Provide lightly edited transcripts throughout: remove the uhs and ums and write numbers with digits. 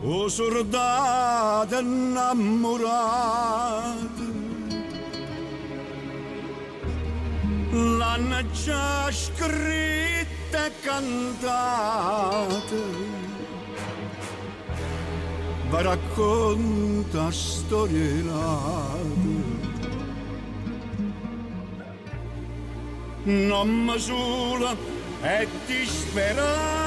o soldato innamorato l'hanno già scritta e cantata, vi racconta storie nate. Non mi sola e disperata.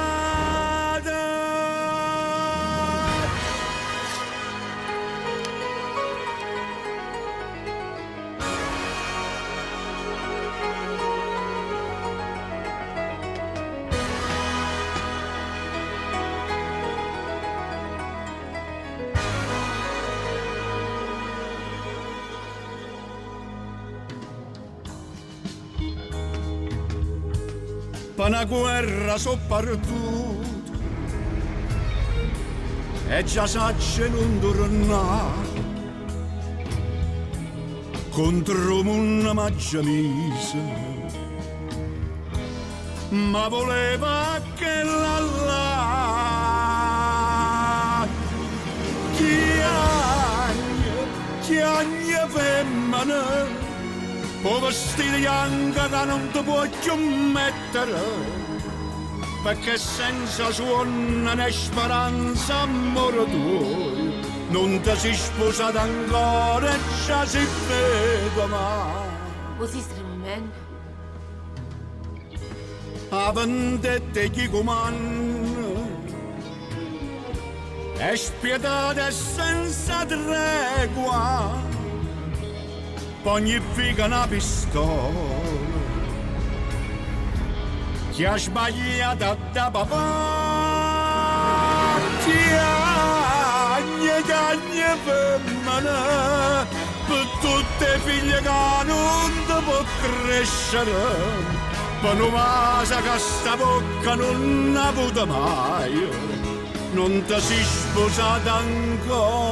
Per una guerra sopravvissuta e già sacce non tornare contro una maggia misa, ma voleva che la chiagna femmina o vestito bianco che non ti puoi più mettere, perché senza suono né speranza amore tuo non ti sei sposato ancora e già si vede mai. Così strumento? A vendetta chi comanda è spietata e senza tregua, ogni figa una pistola chi ha sbagliato da papà, chiagna femmina per tutte le figlie che non ti può crescere, per una masa che sta bocca non ha avuto mai, non ti sei sposata ancora.